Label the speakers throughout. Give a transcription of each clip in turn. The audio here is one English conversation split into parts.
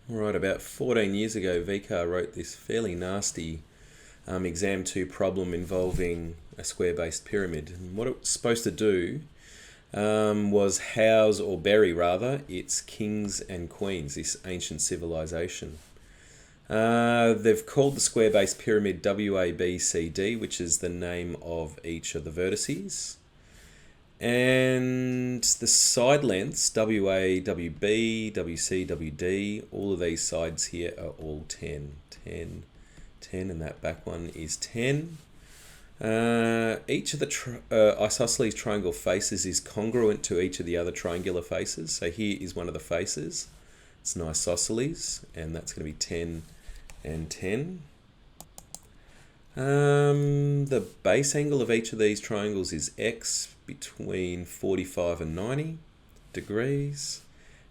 Speaker 1: Right, about 14 years ago, VCAA wrote this fairly nasty exam 2 problem involving a square-based pyramid. And what it was supposed to do was house, or bury rather, its kings and queens, this ancient civilization. They've called the square-based pyramid WABCD, which is the name of each of the vertices. And the side lengths, WA, WB, WC, WD, all of these sides here are all 10. 10, 10, and that back one is 10. Each of the isosceles triangle faces is congruent to each of the other triangular faces. So here is one of the faces. It's an isosceles, and that's going to be 10 and 10. The base angle of each of these triangles is x between 45 and 90 degrees,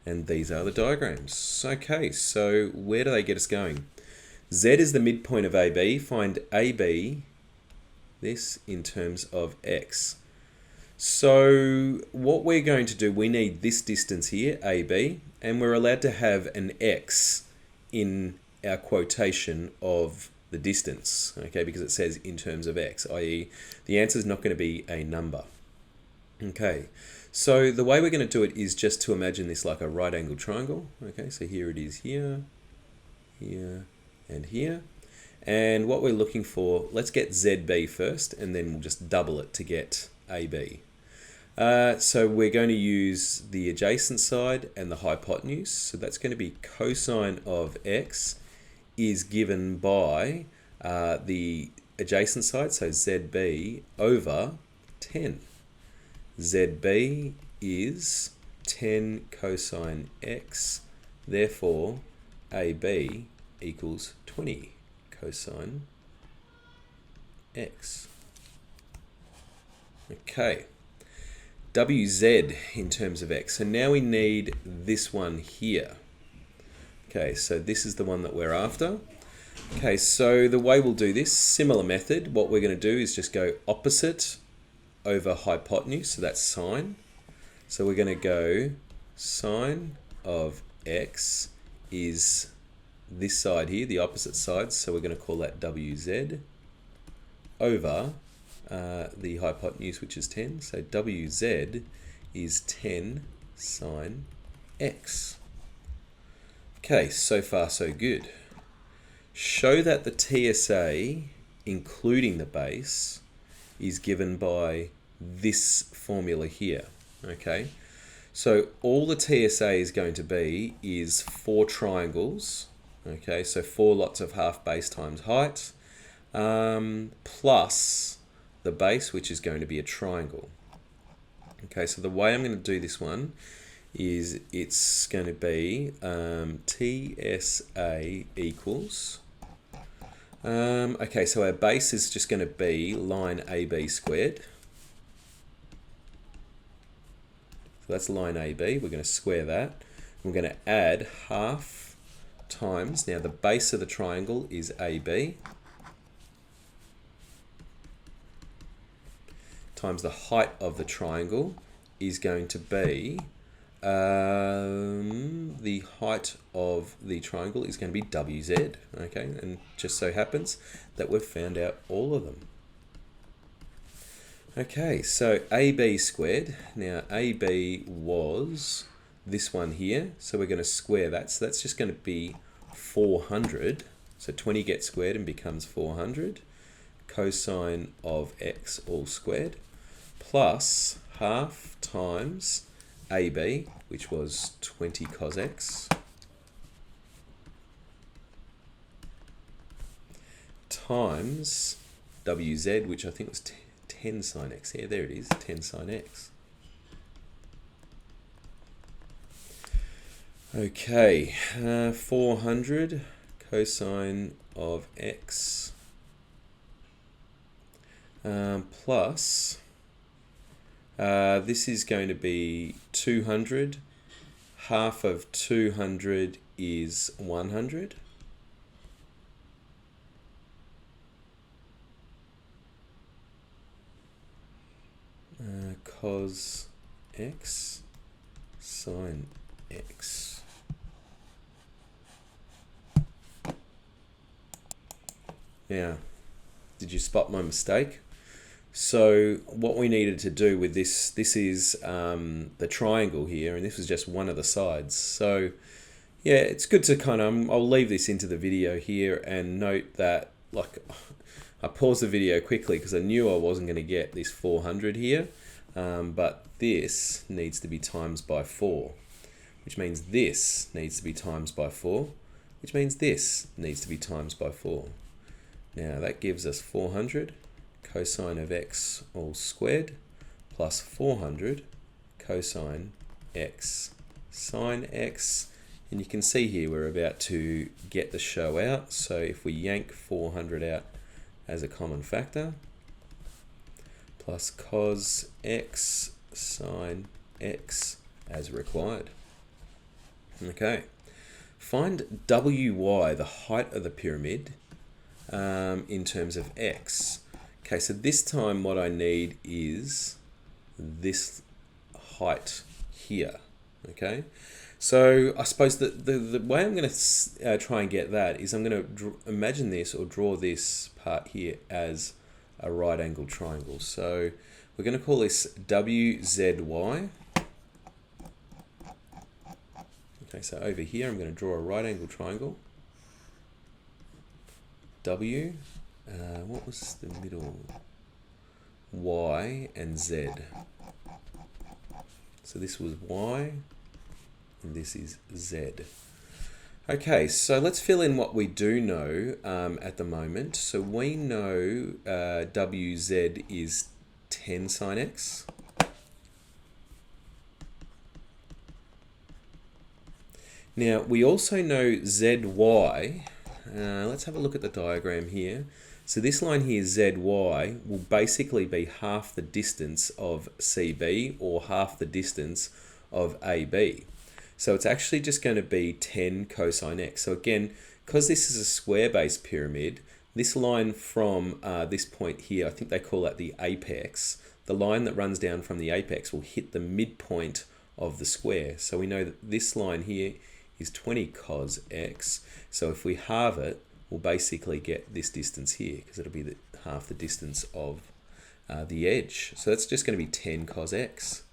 Speaker 1: and these are the diagrams. Okay, so where do they get us going? Z is the midpoint of AB. Find AB, this in terms of x. So what we're going to do, we need this distance here, AB, and we're allowed to have an x in our quotation of the distance, okay, because it says in terms of x, i.e. the answer is not going to be a number. Okay, so the way we're going to do it is just to imagine this like a right angled triangle. Okay, so here it is, here, here, and here. And what we're looking for, let's get ZB first, and then we'll just double it to get AB. So we're going to use the adjacent side and the hypotenuse. So that's going to be cosine of x is given by the adjacent side, so ZB over 10. ZB is 10 cosine x, therefore AB equals 20 cosine x. Okay, WZ in terms of x. So now we need this one here. Okay, so this is the one that we're after. Okay, so the way we'll do this, similar method, what we're going to do is just go opposite over hypotenuse, so that's sine. So we're going to go sine of x is this side here, the opposite side, so we're going to call that WZ over the hypotenuse, which is 10. So WZ is 10 sine x. Okay, so far so good. Show that the TSA, including the base, is given by this formula here. Okay, so all the TSA is going to be is 4 triangles. Okay, so 4 lots of half base times height, plus the base, which is going to be a triangle. Okay, so the way I'm going to do this one is it's going to be TSA equals, okay, so our base is just going to be line AB squared. So that's line AB, we're going to square that. We're going to add half times, now the base of the triangle is AB, times the height of the triangle is going to be, the height of the triangle is going to be WZ, okay, and just so happens that we've found out all of them. Okay, so AB squared, now AB was this one here, so we're going to square that, so that's just going to be 400, so 20 gets squared and becomes 400, cosine of x all squared, plus half times AB, which was 20 cos x, times WZ, which I think was 10 sine x. Yeah, there it is, 10 sine x. Okay, 400 cosine of x plus this is going to be 200. Half of 200 is 100. Cos x sine x. Now, did you spot my mistake? So what we needed to do with this is the triangle here, and this was just one of the sides. So yeah, it's good to kind of, I'll leave this into the video here and note that, like, I paused the video quickly because I knew I wasn't going to get this 400 here, but this needs to be times by 4, which means this needs to be times by 4, which means this needs to be times by 4. Now that gives us 400 cosine of x all squared plus 400 cosine x sine x. And you can see here we're about to get the show out. So if we yank 400 out as a common factor, plus cos x sine x as required. Okay, find wy, the height of the pyramid, in terms of x. Okay, so this time what I need is this height here. Okay, so I suppose the way I'm going to try and get that is I'm going to imagine this or draw this part here as a right angled triangle. So we're going to call this WZY. Okay, so over here I'm going to draw a right angled triangle. W, what was the middle? Y and Z. So this was Y and this is Z. Okay, so let's fill in what we do know at the moment. So we know WZ is 10 sine x. Now we also know ZY. Let's have a look at the diagram here. So this line here, ZY, will basically be half the distance of CB or half the distance of AB. So it's actually just going to be 10 cosine x. So again, because this is a square-based pyramid, this line from this point here, I think they call that the apex, the line that runs down from the apex will hit the midpoint of the square. So we know that this line here is 20 cos x. So if we halve it, we'll basically get this distance here because it'll be half the distance of the edge. So that's just going to be 10 cos x.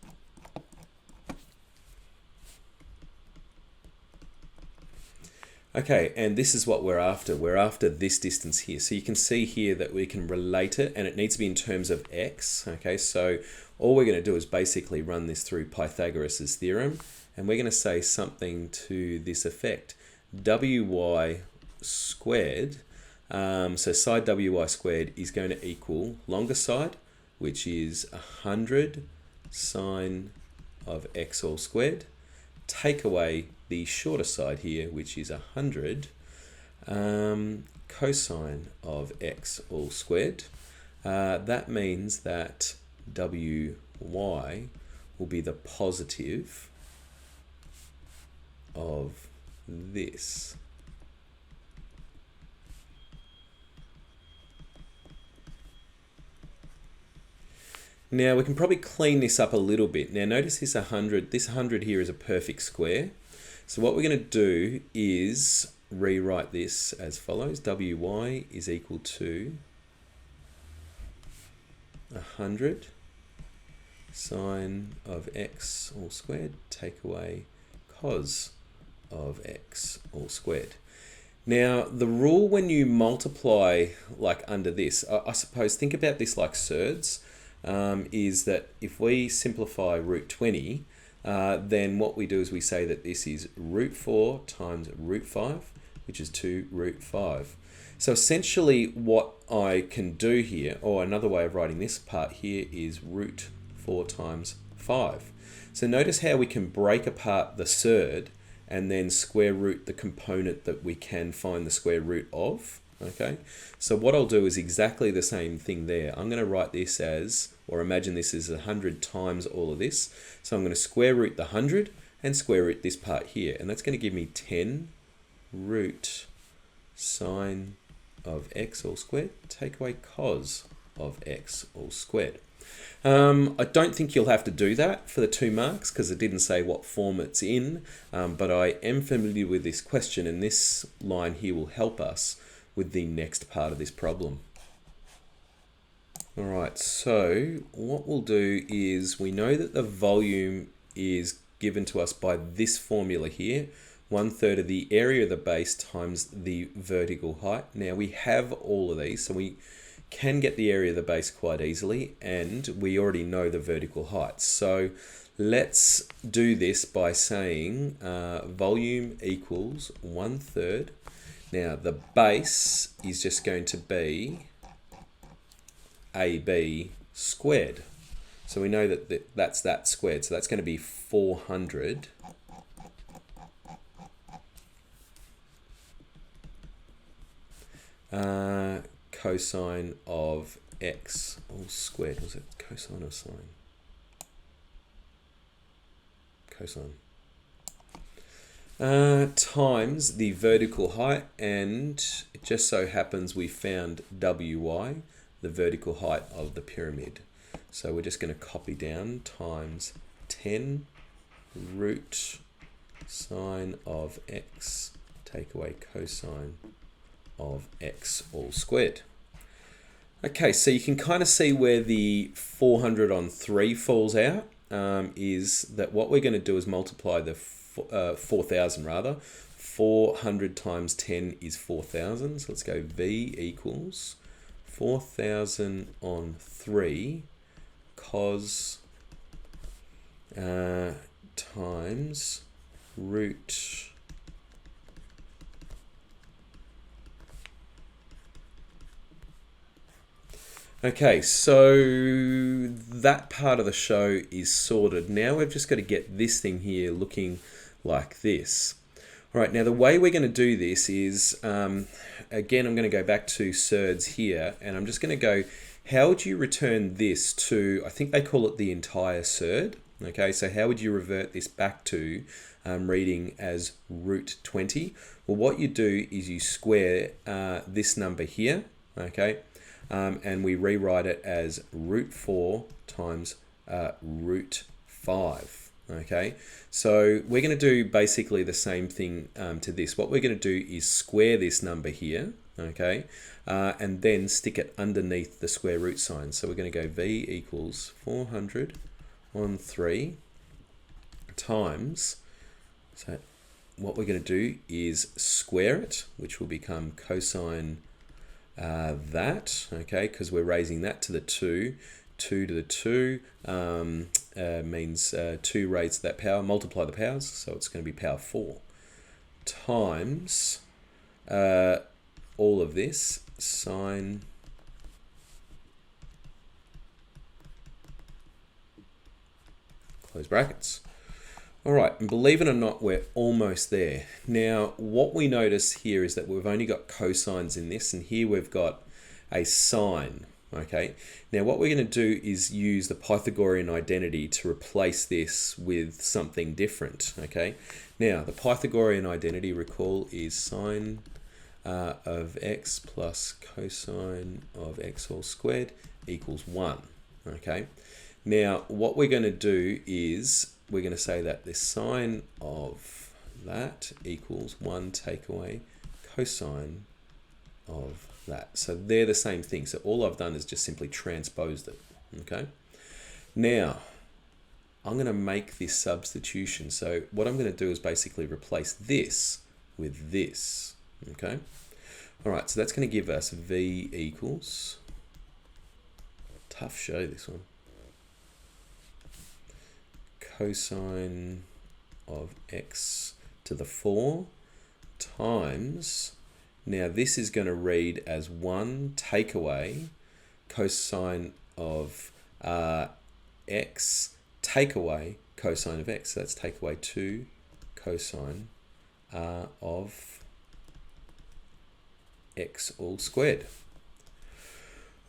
Speaker 1: Okay, and this is what we're after. We're after this distance here. So you can see here that we can relate it, and it needs to be in terms of x. Okay, so all we're going to do is basically run this through Pythagoras' theorem, and we're going to say something to this effect. Wy squared, so side wy squared is going to equal longer side, which is 100 sine of x all squared, take away the shorter side here, which is 100 cosine of x all squared. That means that wy will be the positive of this. Now we can probably clean this up a little bit. Now notice this 100, this 100 here is a perfect square. So what we're going to do is rewrite this as follows. Wy is equal to 100 sine of x all squared, take away cos of x all squared. Now the rule when you multiply like under this, I suppose think about this like surds, is that if we simplify root 20, then what we do is we say that this is root 4 times root 5, which is 2 root 5. So essentially what I can do here, or another way of writing this part here, is root 4 times 5. So notice how we can break apart the surd and then square root the component that we can find the square root of. Okay, so what I'll do is exactly the same thing there. I'm going to write this as, or imagine this is 100 times all of this. So I'm going to square root the 100 and square root this part here. And that's going to give me 10 root sine of x all squared, take away cos of x all squared. I don't think you'll have to do that for the 2 marks because it didn't say what form it's in, but I am familiar with this question, and this line here will help us with the next part of this problem. All right, so what we'll do is we know that the volume is given to us by this formula here, 1/3 of the area of the base times the vertical height. Now we have all of these, so we can get the area of the base quite easily, and we already know the vertical height. So let's do this by saying volume equals 1/3. Now the base is just going to be AB squared. So we know that that's that squared. So that's going to be 400 cosine of x all squared. Was it cosine or sine? Cosine. Times the vertical height, and it just so happens we found WY, the vertical height of the pyramid. So we're just going to copy down times 10 root sine of x, take away cosine of x all squared. Okay, so you can kind of see where the 400 on 3 falls out, is that what we're going to do is multiply the 4,000 rather. 400 times 10 is 4,000. So let's go V equals 4,000 on 3 cos times root Okay, so that part of the show is sorted. Now we've just got to get this thing here looking like this. All right, now the way we're going to do this is, again, I'm going to go back to surds here, and I'm just going to go, how would you return this to, I think they call it the entire surd. Okay, so how would you revert this back to reading as root 20? Well, what you do is you square this number here, okay? And we rewrite it as root 4 times root 5. Okay, so we're going to do basically the same thing to this. What we're going to do is square this number here, okay, and then stick it underneath the square root sign. So we're going to go V equals 400 on 3 times, so what we're going to do is square it, which will become cosine that, okay, because we're raising that to the 2. 2 to the 2 means 2 raised to that power, multiply the powers, so it's going to be power 4, times all of this, sine close brackets. All right, and believe it or not, we're almost there. Now, what we notice here is that we've only got cosines in this, and here we've got a sine, okay? Now, what we're going to do is use the Pythagorean identity to replace this with something different, okay? Now, the Pythagorean identity, recall, is sine of x plus cosine of x all squared equals 1, okay? Now, what we're going to do is we're going to say that the sine of that equals 1 take away cosine of that. So they're the same thing. So all I've done is just simply transposed it. Okay. Now, I'm going to make this substitution. So what I'm going to do is basically replace this with this. Okay. All right. So that's going to give us V equals, tough show this one, cosine of x to the 4 times, now this is going to read as 1 take away cosine of x take away cosine of x. So that's take away 2 cosine of x all squared.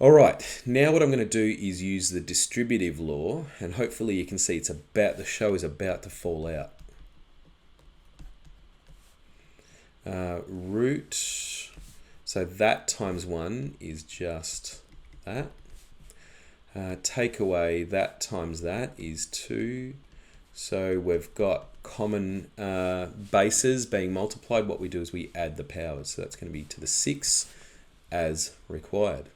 Speaker 1: All right, now what I'm going to do is use the distributive law, and hopefully you can see it's about, the show is about to fall out. Root, so that times 1 is just that. Take away that times that is 2 So we've got common bases being multiplied. What we do is we add the powers. So that's going to be to the 6 as required.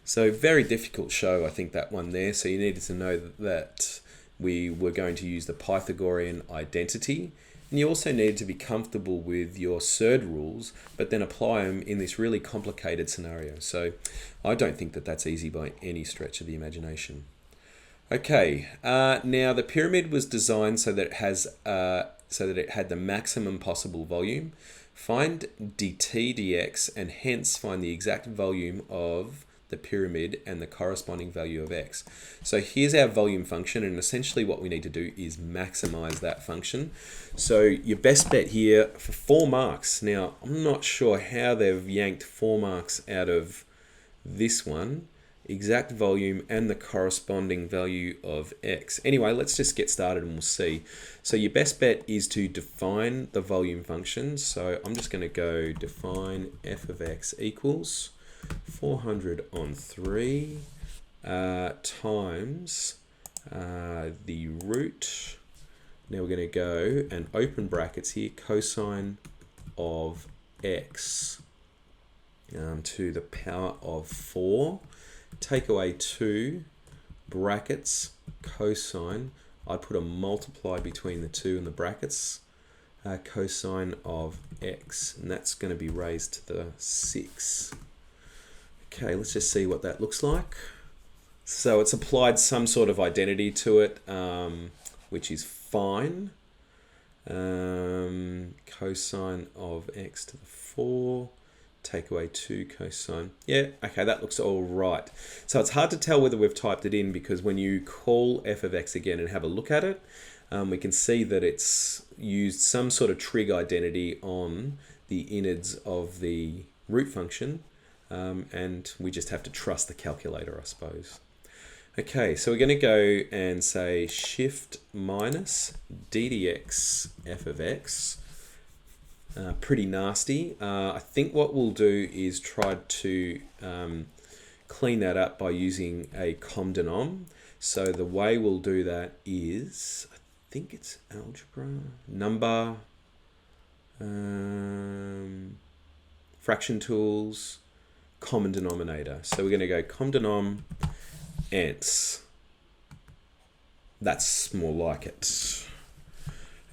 Speaker 1: So very difficult show, I think, that one there. So you needed to know that we were going to use the Pythagorean identity. And you also needed to be comfortable with your surd rules, but then apply them in this really complicated scenario. So I don't think that that's easy by any stretch of the imagination. Okay, now the pyramid was designed so that it had the maximum possible volume. Find dt dx and hence find the exact volume of the pyramid and the corresponding value of x. So here's our volume function, and essentially what we need to do is maximize that function. So your best bet here for 4 marks. Now, I'm not sure how they've yanked 4 marks out of this one. Exact volume and the corresponding value of x. Anyway, let's just get started and we'll see. So your best bet is to define the volume function. So I'm just going to go define f of x equals 400 on 3 times the root. Now we're going to go and open brackets here, cosine of x to the power of 4. Take away 2 brackets, cosine. I'd put a multiply between the 2 and the brackets, cosine of x, and that's going to be raised to the 6. Okay, let's just see what that looks like. So it's applied some sort of identity to it, which is fine. Cosine of x to the 4. Take away 2 cosine. Yeah, okay, that looks all right. So it's hard to tell whether we've typed it in, because when you call f of x again and have a look at it, we can see that it's used some sort of trig identity on the innards of the root function, and we just have to trust the calculator, I suppose. Okay, so we're going to go and say shift minus ddx f of x. Pretty nasty. I think what we'll do is try to clean that up by using a com denom. So the way we'll do that is, I think it's algebra, number, fraction tools, common denominator. So we're going to go com denom ants. That's more like it.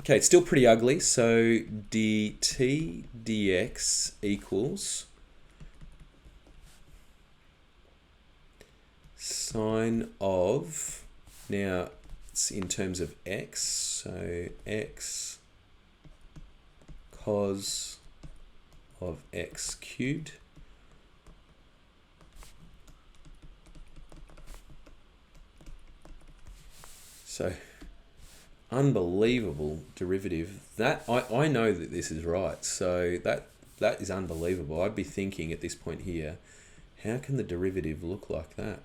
Speaker 1: Okay, it's still pretty ugly, so dt dx equals sine of, now it's in terms of x, so x cos of x cubed so unbelievable derivative. That I know that this is right, so that is unbelievable. I'd be thinking at this point here, how can the derivative look like that?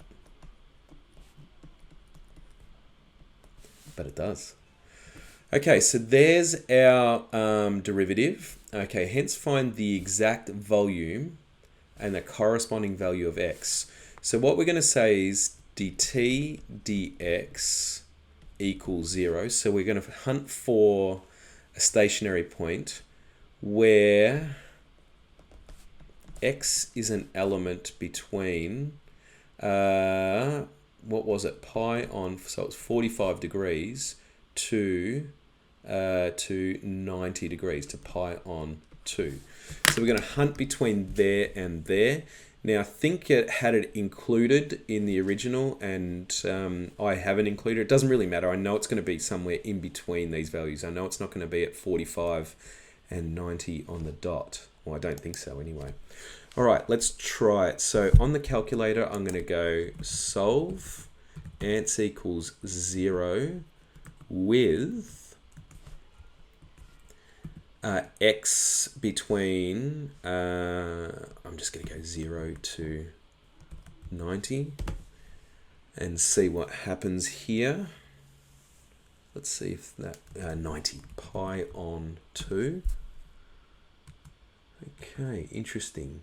Speaker 1: But it does. Okay, so there's our derivative. Okay, hence find the exact volume and the corresponding value of x. So what we're going to say is dt dx equals 0. So we're going to hunt for a stationary point where x is an element between, what was it, pi on, so it's 45 degrees to 90 degrees, to pi on 2. So we're going to hunt between there and there. Now, I think it had it included in the original, and I haven't included it. It doesn't really matter. I know it's going to be somewhere in between these values. I know it's not going to be at 45 and 90 on the dot. Well, I don't think so anyway. All right, let's try it. So on the calculator, I'm going to go solve ants equals 0 with x between, I'm just going to go 0 to 90 and see what happens here. Let's see if that, 90 pi on 2. Okay, interesting.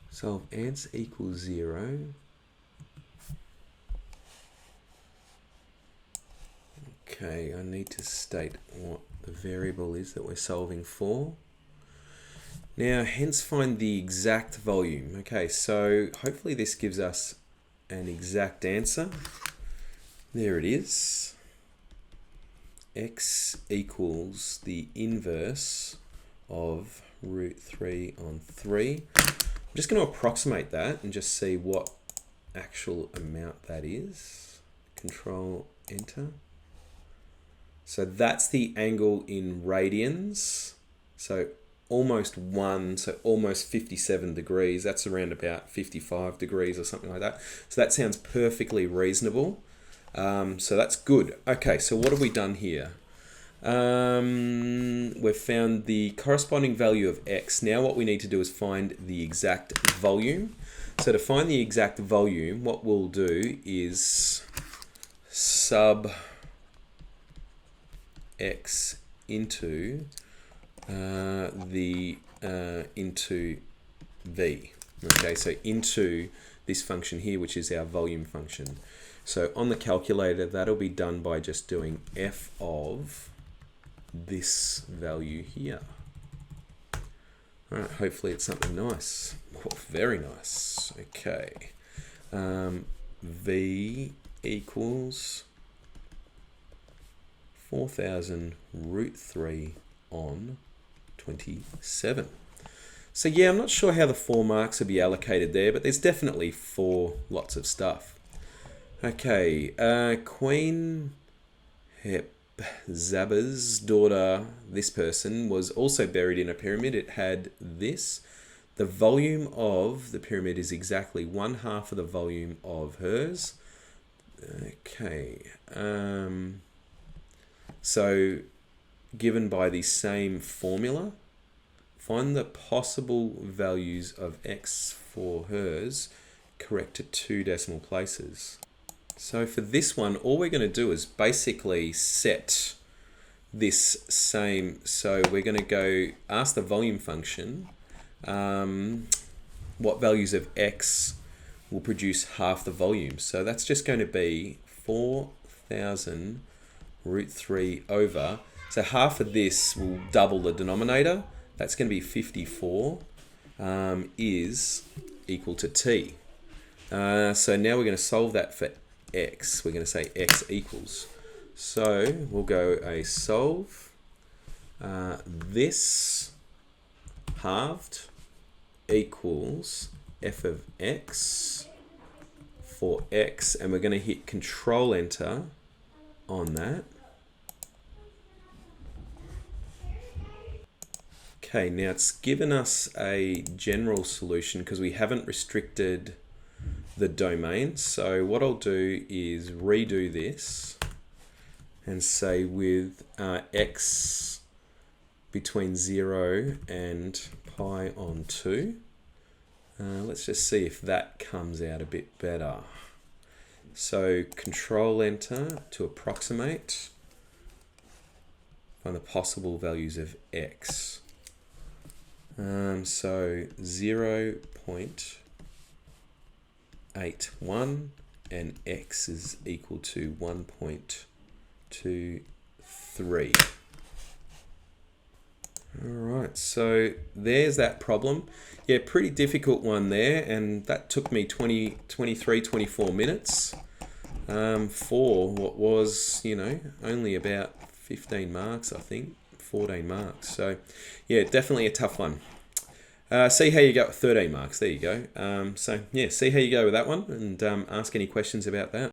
Speaker 1: Solve ants equals 0. Okay, I need to state what the variable is that we're solving for. Now, hence find the exact volume. Okay, so hopefully this gives us an exact answer. There it is. X equals the inverse of root 3 on 3. I'm just going to approximate that and just see what actual amount that is. Control enter. So that's the angle in radians. So almost 1, so almost 57 degrees. That's around about 55 degrees or something like that. So that sounds perfectly reasonable. So that's good. Okay, so what have we done here? We've found the corresponding value of x. Now what we need to do is find the exact volume. So to find the exact volume, what we'll do is sub x into into v. Okay, so into this function here, which is our volume function. So on the calculator, that'll be done by just doing f of this value here. All right, hopefully it's something nice. Oh, very nice. Okay. V equals 4,000 root 3 on 27. So yeah, I'm not sure how the 4 marks will be allocated there, but there's definitely 4 lots of stuff. Okay, Queen Hepzibah's daughter, this person, was also buried in a pyramid. It had this. The volume of the pyramid is exactly 1/2 of the volume of hers. Okay, so given by the same formula, find the possible values of x for hers correct to 2 decimal places. So for this one, all we're going to do is basically set this same. So we're going to go ask the volume function what values of x will produce half the volume. So that's just going to be 4,000 root 3 over. So half of this will double the denominator. That's going to be 54 is equal to t. So now we're going to solve that for x. We're going to say x equals. So we'll go a solve this halved equals f of x for x, and we're going to hit control enter on that. Okay, now it's given us a general solution because we haven't restricted the domain. So what I'll do is redo this and say with x between 0 and pi on 2. Let's just see if that comes out a bit better. So control enter to approximate, find the possible values of x. So 0.81 and x is equal to 1.23. Alright, so there's that problem. Yeah, pretty difficult one there, and that took me 24 minutes for what was, only about 15 marks, I think, 14 marks. So yeah, definitely a tough one. See how you go with 13 marks. There you go. So yeah, see how you go with that one, and ask any questions about that.